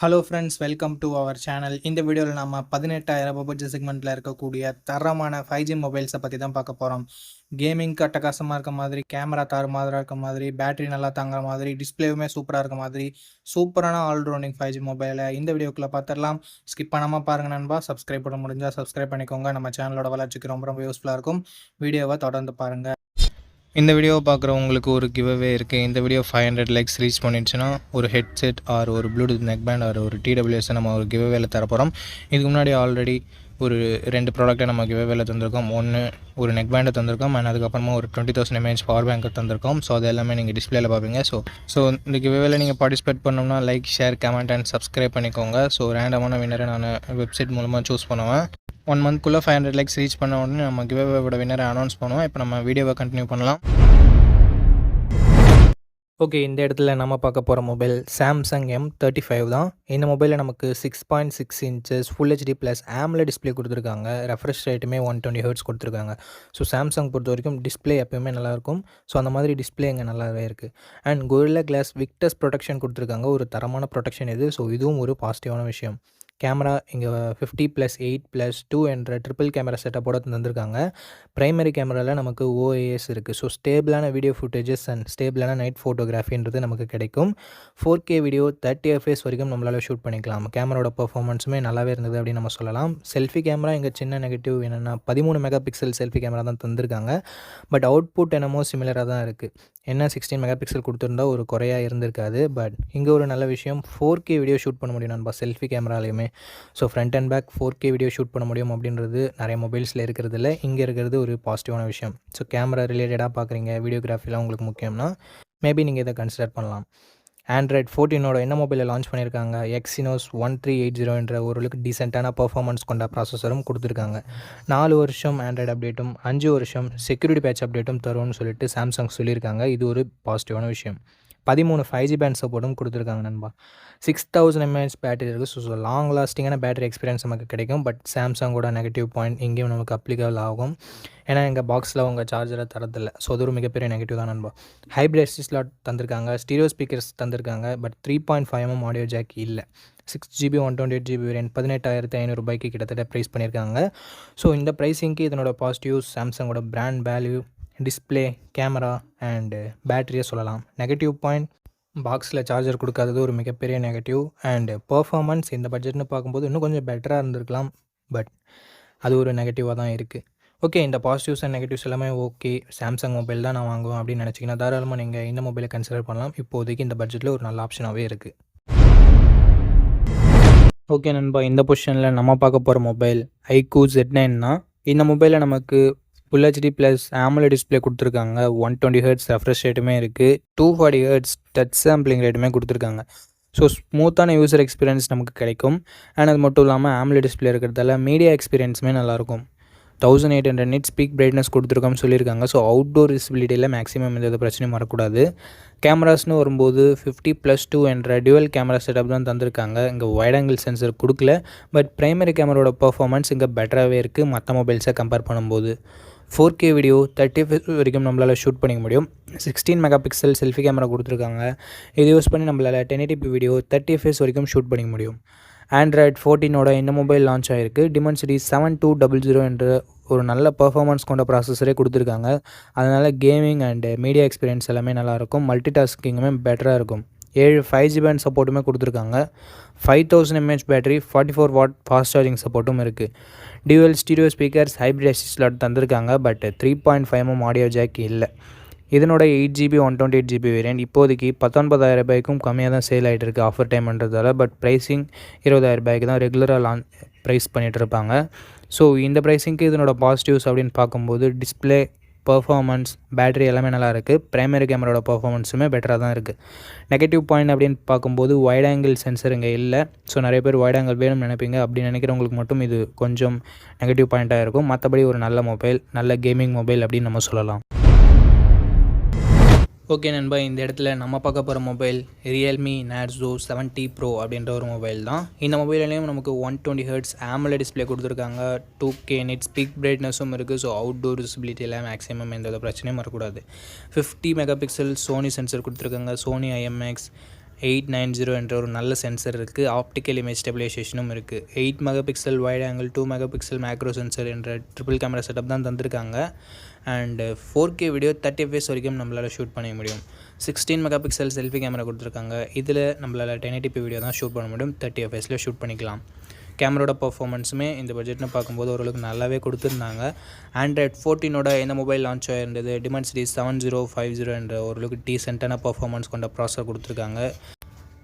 Hello friends, welcome to our channel. இந்த வீடியோவில் நம்ம 18,000 பட்ஜெட் செக்மெண்ட்டில் இருக்கக்கூடிய தரமான 5G மொபைல்ஸை பற்றி தான் பார்க்க போகிறோம். கேமிங்க்கு அட்டகாசமாக இருக்க மாதிரி, கேமரா தாறுமாறாக இருக்க மாதிரி, பேட்டரி நல்லா தாங்குற மாதிரி, டிஸ்பிளேவுமே சூப்பராக இருக்க மாதிரி, சூப்பரான ஆல்ரவுண்டிங் 5G மொபைலை இந்த வீடியோக்குள்ளே பார்த்துடலாம். ஸ்கிப் பண்ணாமல் பாருங்கள் நண்பா. சப்ஸ்கிரைப் பண்ண முடிஞ்சால் சப்ஸ்கிரைப் பண்ணிக்கோங்க. நம்ம சேனலோட வளர்ச்சிக்கு ரொம்ப ரொம்ப யூஸ்ஃபுல்லாக இருக்கும். வீடியோவை தொடர்ந்து பாருங்கள். இந்த வீடியோவை பார்க்குறவங்களுக்கு ஒரு கிவ்அவே இருக்குது. இந்த வீடியோ 500 லைக்ஸ் ரீச் பண்ணிடுச்சுன்னா ஒரு ஹெட்செட் ஆர் ஒரு ப்ளூடூத் நெக் பேண்ட் ஆர் ஒரு TWS நம்ம ஒரு கிவ்அவேல தரப்போகிறோம். இதுக்கு முன்னாடி ஆல்ரெடி ஒரு 2 ப்ராடக்ட்டை நம்ம கிவ்அவேல தந்திருக்கோம். ஒன்று ஒரு நெக் பேண்டை தந்திருக்கோம் அண்ட் அதுக்கப்புறமா ஒரு 20,000 mAh பவர் பேங்க்கை தந்திருக்கோம். ஸோ அது எல்லாமே நீங்கள் டிஸ்பிளேல பார்ப்பீங்க. ஸோ இந்த கிவ்அவேல நீங்கள் பார்ட்டிசிபேட் பண்ணோம்னா like, share, comment and subscribe பண்ணிக்கோங்க. ஸோ ரேண்டமான வின்னரை நான் வெப்சைட் மூலமாக சூஸ் பண்ணுவேன். 1 மந்த்க்குள்ளே 500 லைக்ஸ் ரீச் பண்ண உடனே நம்ம கிவ்அவேவோட வின்னரை அனௌன்ஸ் பண்ணுவோம். இப்போ நம்ம வீடியோவை கண்டினியூ பண்ணலாம். ஓகே, இந்த இடத்துல நம்ம பார்க்க போகிற மொபைல் சாம்சங் M35 தான். இந்த மொபைலில் நமக்கு 6.6 inches full HD plus AMOLED display கொடுத்துருக்காங்க. ரெஃப்ரெஷ் ரேட்டுமே 120 ஹெர்ட்ஸ் கொடுத்துருக்காங்க. ஸோ சாம்சங் பொறுத்த வரைக்கும் டிஸ்பிளே எப்போயுமே நல்லாயிருக்கும். ஸோ அந்த மாதிரி டிஸ்பிளே இங்கே நல்லாவே இருக்குது. And Gorilla Glass Victus protection கொடுத்துருக்காங்க. ஒரு தரமான ப்ரொடெக்ஷன் இது. ஸோ இதுவும் ஒரு பாசிட்டிவான விஷயம். கேமரா இங்கே 50+8+2 என்ற ட்ரிபிள் கேமரா செட்டப்போட தந்திருக்காங்க. ப்ரைமரி கேமராவில் நமக்கு OIS இருக்குது. ஸோ ஸ்டேபிளான வீடியோ ஃபுட்டேஜஸ் அண்ட் ஸ்டேபிளான நைட் ஃபோட்டோகிராஃபின்றது நமக்கு கிடைக்கும். 4K வீடியோ 30 FPS வரைக்கும் நம்மளால் ஷூட் பண்ணிக்கலாம். கேமராவோட பர்ஃபார்மன்ஸுமே நல்லாவே இருந்தது அப்படின்னு நம்ம சொல்லலாம். செல்ஃபி கேமரா இங்கே சின்ன நெகட்டிவ் என்னென்னா 13 மெகா பிக்சல் செல்ஃபி கேமரா தான் தந்திருக்காங்க. பட் அவுட்புட் என்னமோ சிமிலராக தான் இருக்குது. என்ன 16 மெகா பிக்சல் கொடுத்துருந்தா ஒரு குறையாக இருந்திருக்காது. பட் இங்கே ஒரு நல்ல விஷயம், 4K வீடியோ ஷூட் பண்ண முடியும் நண்பா செல்ஃபி கேமராலையுமே. So front and back 4K video shoot பண்ண முடியும் அப்படின்றது நிறைய மொபைல்ஸில் இருக்கிறது இல்லை. இங்கே இருக்கிறது ஒரு பாசிட்டிவான விஷயம். ஸோ கேமரா ரிலேட்டடாக பார்க்குறீங்க, வீடியோகிராஃபிலாம் உங்களுக்கு முக்கியம்னா மேபி நீங்கள் இதை கன்சிடர் பண்ணலாம். Android 14 என்ன மொபைலில் லான்ச் பண்ணியிருக்காங்க. Exynos 1380 என்ற ஓரளவுக்கு டீசெண்டான பர்ஃபார்மன்ஸ் கொண்ட ப்ராசஸரும் கொடுத்துருக்காங்க. 4 வருஷம் ஆண்ட்ராய்டு அப்டேட்டும் 5 வருஷம் செக்யூரிட்டி பேட்ச் அப்டேட்டும் தரும்னு சொல்லிட்டு சாம்சங் சொல்லியிருக்காங்க. இது ஒரு பாசிட்டிவான விஷயம். 13 5G பேண்ட் சப்போர்ட்டும் கொடுத்துருக்காங்க நண்பா. 6000 mAh பேட்டரி இருக்குது. ஸோ லாங் லாஸ்டிங்கான பேட்டரி எக்ஸ்பீரியன்ஸ் நமக்கு கிடைக்கும். பட் சாம்சங்கோட நெகட்டிவ் பாயிண்ட் இங்கேயும் நமக்கு அப்ளிகபிள் ஆகும். ஏன்னா எங்கள் பாக்ஸில் உங்கள் சார்ஜரை தரதில்லை. ஸோ அது ஒரு மிகப்பெரிய நெகட்டிவ் தான் நண்பா. ஹைப்ரிட் SD ஸ்லாட் தந்திருக்காங்க. ஸ்டீரியோ ஸ்பீக்கர்ஸ் தந்திருக்காங்க. பட் 3.5mm ஆடியோ ஜாக் இல்லை. 6GB 128GB வேரியன்ட் 18,500 ரூபாய்க்கு கிட்டத்தட்ட ப்ரைஸ் பண்ணியிருக்காங்க. ஸோ இந்த ப்ரைஸிங்க்கு இதனோட பாசிட்டிவ்ஸ் சாம்சங்கோட brand value, display, camera and பேட்டரியை சொல்லலாம். நெகட்டிவ் பாயிண்ட் பாக்ஸில் சார்ஜர் கொடுக்காதது ஒரு மிகப்பெரிய நெகட்டிவ். அண்டு பர்ஃபார்மன்ஸ் இந்த பட்ஜெட்னு பார்க்கும்போது இன்னும் கொஞ்சம் பெட்டராக இருந்திருக்கலாம். பட் அது ஒரு நெகட்டிவாக தான் இருக்குது. ஓகே, இந்த பாசிட்டிவ்ஸ் அண்ட் நெகட்டிவ்ஸ் எல்லாமே ஓகே. சாம்சங் மொபைல் தான் நான் வாங்குவேன் அப்படின்னு நினச்சிங்கன்னா தாராளமாக நீங்கள் இந்த மொபைலை கன்சிடர் பண்ணலாம். இப்போதைக்கு இந்த பட்ஜெட்டில் ஒரு நல்ல ஆப்ஷனாகவே இருக்குது. ஓகே நண்பா, இந்த பொசிஷனில் நம்ம பார்க்க போகிற மொபைல் iQOO Z9 தான். இந்த மொபைலில் நமக்கு full HD plus AMOLED display கொடுத்துருக்காங்க. 120 ஹெர்ட்ஸ் ரெஃப்ரெஷ் ரேட்டுமே இருக்குது. 240 ஹெர்ட்ஸ் டச் சாம்பிளிங் ரேட்டுமே கொடுத்துருக்காங்க. ஸோ ஸ்மூத்தான யூசர் எக்ஸ்பீரியன்ஸ் நமக்கு கிடைக்கும். அண்ட் அது மட்டும் இல்லாமல் AMOLED டிஸ்பிளே இருக்கிறதால மீடியா எக்ஸ்பீரியன்ஸுமே நல்லாயிருக்கும். 1800 nits பீக் பிரைட்னஸ் கொடுத்துருக்கோம்னு சொல்லியிருக்காங்க. ஸோ அவுட்டோர் விசிபிலிட்டியில் மேக்ஸிமம் எந்த பிரச்சனையும் வரக்கூடாது. கேமராஸ்னு வரும்போது 50+2 என்ற டியூவல் கேமரா செட்டப் தான் தந்திருக்காங்க. இங்கே வைட் ஆங்கிள் சென்சர் கொடுக்கல. பட் ப்ரைமரி கேமராவோட பர்ஃபார்மன்ஸ் இங்கே பெட்டராகவே இருக்குது மற்ற மொபைல்ஸை கம்பேர் பண்ணும்போது. 4K வீடியோ 30 FPS வரைக்கும் நம்மளால் ஷூட் பண்ணிக்க முடியும். 16 மெகா பிக்சல் செல்ஃபி கேமரா கொடுத்துருக்காங்க. இது யூஸ் பண்ணி நம்மளால் 1080p வீடியோ 30 FPS வரைக்கும் ஷூட் பண்ணிக்க முடியும். Android 14 இந்த மொபைல் லான்ச் ஆகிருக்கு. Dimensity 7200 என்ற ஒரு நல்ல பர்ஃபார்மன்ஸ் கொண்ட ப்ராசஸரே கொடுத்துருக்காங்க. அதனால் கேமிங் அண்டு மீடியா எக்ஸ்பீரியன்ஸ் எல்லாமே நல்லாயிருக்கும். மல்டி டாஸ்கிங்குமே பெட்டராக இருக்கும். 7 5G பேண்ட் சப்போர்ட்டுமே கொடுத்துருக்காங்க. 5000 mAh battery, 44 watt fast charging சப்போர்ட்டும் இருக்குது. Dual stereo speakers, hybrid SD slot தந்திருக்காங்க. பட் 3.5mm ஆடியோ ஜாக் இல்லை. இதனோட 8GB 128GB வேரியன்ட் இப்போதைக்கு 19,000 ரூபாய்க்கும் கம்மியாக தான் சேல் ஆகிட்டு இருக்குது ஆஃபர் டைம்ன்றதால. பட் ப்ரைஸிங் 20,000 ரூபாய்க்கு தான் ரெகுலராக ப்ரைஸ் பண்ணிகிட்டு இருப்பாங்க. ஸோ இந்த ப்ரைஸிங்க்கு இதனோட பாசிட்டிவ்ஸ் அப்படின்னு பார்க்கும்போது டிஸ்பிளே, பர்ஃபார்மன்ஸ், பேட்டரி எல்லாமே நல்லா இருக்குது. ப்ரைமரி கேமராவோட பர்ஃபார்மன்ஸுமே பெட்டராக தான் இருக்குது. நெகட்டிவ் பாயிண்ட் அப்படின்னு பார்க்கும்போது வைட் ஆங்கிள் சென்சர் இங்கே இல்லை. ஸோ நிறைய பேர் வைட் ஆங்கிள் வேணும்னு நினைப்பீங்க. அப்படி நினைக்கிறவங்களுக்கு மட்டும் இது கொஞ்சம் நெகட்டிவ் பாயிண்ட்டாக இருக்கும். மற்றபடி ஒரு நல்ல மொபைல், நல்ல கேமிங் மொபைல் அப்படின்னு நம்ம சொல்லலாம். ஓகே நண்பா, இந்த இடத்துல நம்ம பார்க்க போகிற மொபைல் Realme Narzo 70 Pro அப்படின்ற ஒரு மொபைல் தான். இந்த மொபைல்லையும் நமக்கு 120 ஹெர்ட்ஸ் AMOLED டிஸ்பிளே கொடுத்துருக்காங்க. 2K nits பீக் பிரைட்னஸும் இருக்குது. ஸோ அவுட்டோர் விசிபிலிட்டியில் மேக்ஸிமம் எந்த பிரச்சனையும் வரக்கூடாது. 50 மெகா பிக்சல் சோனி சென்சர் கொடுத்துருக்காங்க. சோனி IMX 890 என்ற ஒரு நல்ல சென்சர் இருக்குது. ஆப்டிக்கல் இமேஜ் ஸ்டெபிலைசேஷனும் இருக்குது. 8 mega pixel wide angle, 2 mega pixel macro sensor என்ற ட்ரிபிள் கேமரா செட்டப் தான் தந்திருக்காங்க. அண்டு 4K வீடியோ 30 fps வரைக்கும் நம்மளால் ஷூட் பண்ண முடியும். 16 மெகா பிக்சல் செல்ஃபி கேமரா கொடுத்துருக்காங்க. இதில் நம்மளால் 1080p வீடியோ தான் ஷூட் பண்ண முடியும். 30 fps ஷூட் பண்ணிக்கலாம். கேமரோட பர்ஃபார்மன்ஸுமே இந்த பட்ஜெட்னு பார்க்கும்போது ஓரளவுக்கு நல்லாவே கொடுத்துருந்தாங்க. ஆண்ட்ராய்ட் 14 இந்த மொபைல் லான்ச் ஆகிருந்தது. Dimensity 7050 என்ற ஓரளவுக்கு டீசென்ட்டான பர்ஃபார்மன்ஸ் கொண்ட ப்ராசஸர் கொடுத்துருக்காங்க.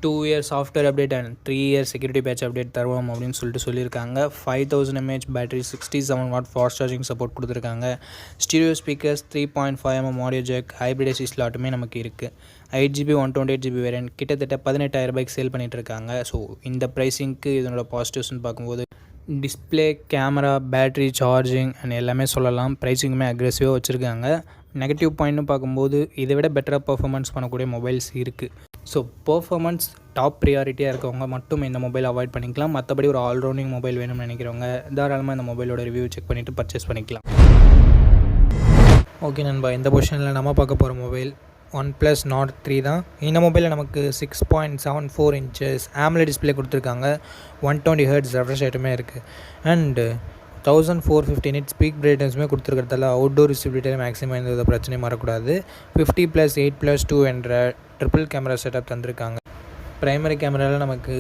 2 years software update and 3 years security patch update தருவோம் அப்படின்னு சொல்லியிருக்காங்க. 5000 mAh battery, 67 watt fast charging support கொடுத்துருக்காங்க. Stereo speakers, 3.5mm audio jack, hybrid ஏசி ஸ்லாட்டுமே நமக்கு இருக்குது. 8GB 128GB வேரியன்ட் கிட்டத்தட்ட 18,000 ரூபாய்க்கு சேல் பண்ணிகிட்டு இருக்காங்க. ஸோ இந்த ப்ரைஸிங்க்கு இதனோட பாசிட்டிவ்ஸ்னு பார்க்கும்போது display, camera, battery, charging and எல்லாமே சொல்லலாம். ப்ரைஸிங்குமே அக்ரெசிவாக வச்சுருக்காங்க. நெகட்டிவ் பாயிண்ட்னு பார்க்கும்போது இதை விட பெட்டராக பர்ஃபார்மன்ஸ் பண்ணக்கூடிய மொபைல்ஸ் இருக்குது. ஸோ பர்ஃபார்மன்ஸ் டாப் ப்ரியாரிட்டியாக இருக்கவங்க மட்டும் இந்த மொபைல் அவாய்ட் பண்ணிக்கலாம். மற்றபடி ஒரு ஆல்ரவுண்டிங் மொபைல் வேணும்னு நினைக்கிறவங்க தாராளமாக இந்த மொபைலோட ரிவ்யூ செக் பண்ணிவிட்டு பர்ச்சேஸ் பண்ணிக்கலாம். ஓகே நண்பா, இந்த பொசிஷனில் நம்ம பார்க்க போகிற மொபைல் OnePlus Nord 3 தான். இந்த மொபைலில் நமக்கு 6.74 inches AMOLED டிஸ்பிளே கொடுத்துருக்காங்க. 120 Hz ரெஃப்ரெஷ் ரேட்டுமே இருக்குது. அண்டு 1450 nits ஸ்பீக் பிரைட்னஸுமே கொடுத்துருக்கிறதால அவுட்டோர் விசிபிலிட்டியில் மேக்ஸிமம் எந்த பிரச்சனையும் வரக்கூடாது. 50+8+2 என்ற ட்ரிபிள் கேமரா செட்டப் தந்திருக்காங்க. ப்ரைமரி கேமராவில் நமக்கு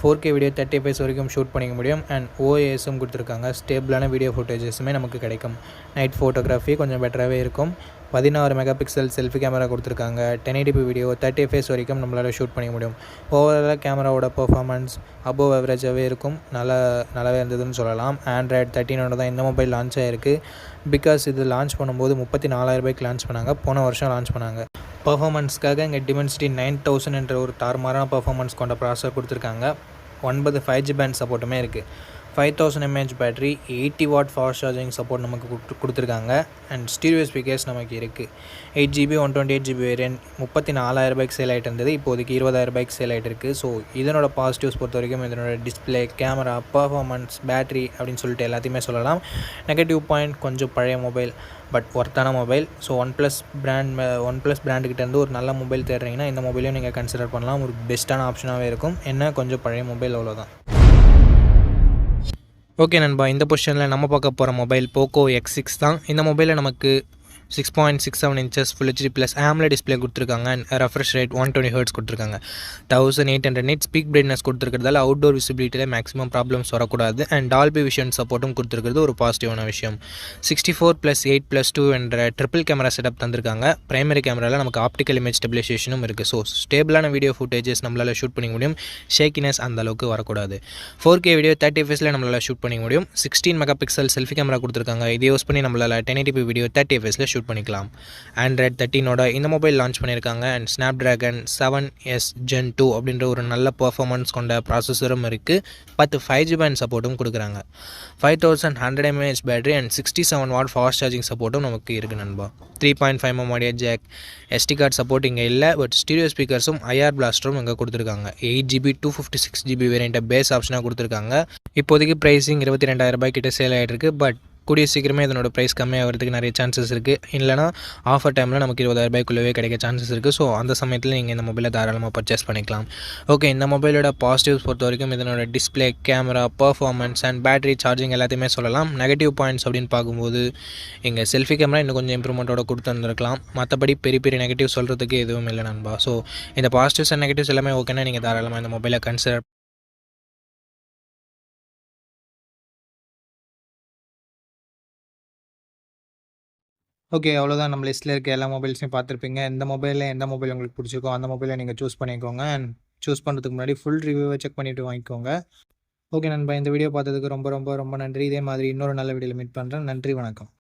4K வீடியோ 30 fps வரைக்கும் ஷூட் பண்ணிக்க முடியும். அண்ட் OISம் கொடுத்துருக்காங்க. ஸ்டேபிளான வீடியோ ஃபுட்டேஜஸுமே நமக்கு கிடைக்கும். நைட் ஃபோட்டோகிராஃபி கொஞ்சம் பெட்டராகவே இருக்கும். 16 மெகா பிக்சல் செல்ஃபி கேமரா கொடுத்துருக்காங்க. 1080p வீடியோ 30 fps வரைக்கும் நம்மளால் ஷூட் பண்ணிக்க முடியும். ஓவராலாக கேமராவோட பர்ஃபார்மன்ஸ் அபோவ் ஆவரேஜாகவே இருக்கும். நல்லாவே இருந்ததுன்னு சொல்லலாம். ஆண்ட்ராய்ட் 13 தான் இந்த மொபைல் லான்ச் ஆகிருக்கு. பிகாஸ் இது லான்ச் பண்ணும்போது 34,000 ரூபாய்க்கு லான்ச் பண்ணாங்க. போன வருஷம் லான்ச் பண்ணாங்க. பர்ஃபார்மன்ஸ்க்காக இங்கே Dimensity 9000 என்ற ஒரு தாறுமாறான பர்ஃபார்மன்ஸ் கொண்ட ப்ராசஸர் கொடுத்துருக்காங்க. 9 5G பேண்ட் சப்போர்ட்டுமே இருக்குது. 5000 mAh battery, 80 watt fast charging support நமக்கு கொடுத்துருக்காங்க. அண்ட் ஸ்டீரியோ ஸ்பீக்கர்ஸ் நமக்கு இருக்குது. 8GB 128GB வேரியன்ட் 34,000 ரூபாய்க்கு சேல் ஆகிட்டு இருந்தது. இப்போதைக்கு 20,000 ரூபாய்க்கு சேல் ஆகிட்டு இருக்குது. ஸோ இதனோட பாசிட்டிவ்ஸ் பொறுத்த வரைக்கும் இதனோட டிஸ்பிளே, கேமரா, பர்ஃபார்மன்ஸ், பேட்டரி அப்படின்னு சொல்லிட்டு எல்லாத்தையுமே சொல்லலாம். நெகட்டிவ் பாயிண்ட் கொஞ்சம் பழைய மொபைல், பட் ஒர்த்தான மொபைல். ஸோ ஒன்ப்ளஸ் பிராண்டுக்கிட்டேருந்து ஒரு நல்ல மொபைல் தேடுறீங்கன்னா இந்த மொபைலையும் நீங்கள் கன்சிடர் பண்ணலாம். ஒரு பெஸ்ட்டான ஆப்ஷனாகவே இருக்கும். என்ன கொஞ்சம் பழைய மொபைல், அவ்வளோதான். ஓகே நண்பா, இந்த பொசிஷனில் நம்ம பார்க்க போகிற மொபைல் போக்கோ X6 தான். இந்த மொபைலில் நமக்கு 6.67 inches Full HD Plus AMOLED display கொடுத்துருக்காங்க. அண்ட் ரெஃப்ரெஷ் ரேட் 120 Hz கொடுத்துருக்காங்க. 1800 nits ஸ்பீக் பிரைட்னஸ் கொடுத்துருக்கிறதால அவுட்டோர் விசிபிலிட்டியில் மேக்ஸிமம் ப்ராப்ளம்ஸ் வரக்கூடாது. அண்ட் டால்பி விஷன் சப்போர்ட்டும் கொடுத்துருக்கிறது ஒரு பாசிட்டிவான விஷயம். 64+8+2 என்ற ட்ரிபிள் கேமரா செட்டப் தந்திருக்காங்க. பிரைமரி கேமராவில் நமக்கு ஆப்டிக்கல் இமேஜ் ஸ்டெபிலைசேஷனும் இருக்குது. ஸோ ஸ்டேபிளான வீடியோ ஃபுட்டேஜஸ் நம்மளால் ஷூட் பண்ணிக்க முடியும். ஷேக்கினஸ் அந்த அளவுக்கு வரக்கூடாது. 4K வீடியோ 30 fps நம்மளால் ஷூட் பண்ணிக்க முடியும். 16 மெகா பிக்சல் செல்ஃபி கேமரா கொடுத்துருக்காங்க. இதை யூஸ் பண்ணி நம்மளால் 1080p வீடியோ 30 fps ஷூட் பண்ணிக்கலாம். ஆண்ட்ராய்ட் 13 இந்த மொபைல் லான்ச் பண்ணியிருக்காங்க. அண்ட் Snapdragon 7S Gen 2 அப்படின்ற ஒரு நல்ல பர்ஃபார்மன்ஸ் கொண்ட ப்ராசஸரும் இருக்குது. 10 5G பேண்ட் சப்போர்ட்டும் கொடுக்குறாங்க. 5100 mAh battery and 67 watt fast charging சப்போர்ட்டும் நமக்கு இருக்குது நண்பா. 3.5mm audio jack, SD card support இங்கே இல்லை. பட் ஸ்டீரியோ ஸ்பீக்கர்ஸும் IR பிளாஸ்டரும் இங்கே கொடுத்துருக்காங்க. 8GB 256GB வேரியண்ட்டை பேஸ் ஆப்ஷனாக கொடுத்துருக்காங்க. இப்போதைக்கு ப்ரைஸிங் 22,000 ரூபாய் கிட்ட சேல் ஆகிட்டு இருக்குது. பட் கூடிய சீக்கிரமே இதனோட ப்ரைஸ் கம்மியாகிறதுக்கு நிறைய சான்சஸ் இருக்குது. இல்லைனா ஆஃபர் டைமில் நமக்கு 20,000 ரூபாய்க்குள்ளவே கிடைக்க சான்சஸ் இருக்குது. ஸோ அந்த சமயத்தில் நீங்கள் இந்த மொபைலை தாராளமாக பர்ச்சேஸ் பண்ணிக்கலாம். ஓகே, இந்த மொபைலோட பாசிட்டிவ்ஸ் பொறுத்த வரைக்கும் இதனோட display, camera, performance and battery, charging எல்லாத்தையுமே சொல்லலாம். நெகட்டிவ் பாயிண்ட்ஸ் அப்படின்னு பார்க்கும்போது இங்கே செல்ஃபி கேமரா இன்னும் கொஞ்சம் இம்ப்ரூவ்மெண்ட்டோட கொடுத்துருந்துருக்கலாம். மற்றபடி பெரிய நெகட்டிவ் சொல்கிறதுக்கு எதுவும் இல்லை நண்பா. ஸோ இந்த பாசிட்டிவ்ஸ் அண்ட் நெகட்டிவ்ஸ் எல்லாமே ஓகேனா நீங்கள் தாராளமாக இந்த மொபைலை கன்சிடர். ஓகே, அவ்வளோதான். நம்ம லிஸ்ட்டில் இருக்க எல்லா மொபைல்ஸையும் பார்த்துருப்பீங்க. எந்த மொபைல் உங்களுக்கு பிடிச்சிருக்கோ அந்த மொபைலை நீங்கள் சூஸ் பண்ணிக்கோங்க. அண்ட் சூஸ் பண்ணுறதுக்கு முன்னாடி ஃபுல் ரிவ்யூவை செக் பண்ணிவிட்டு வாங்கிக்கோங்க. ஓகே நண்பா, இந்த வீடியோ பார்த்ததுக்கு ரொம்ப நன்றி. இதே மாதிரி இன்னொரு நல்ல வீடியோவில் மீட் பண்ணுறேன். நன்றி, வணக்கம்.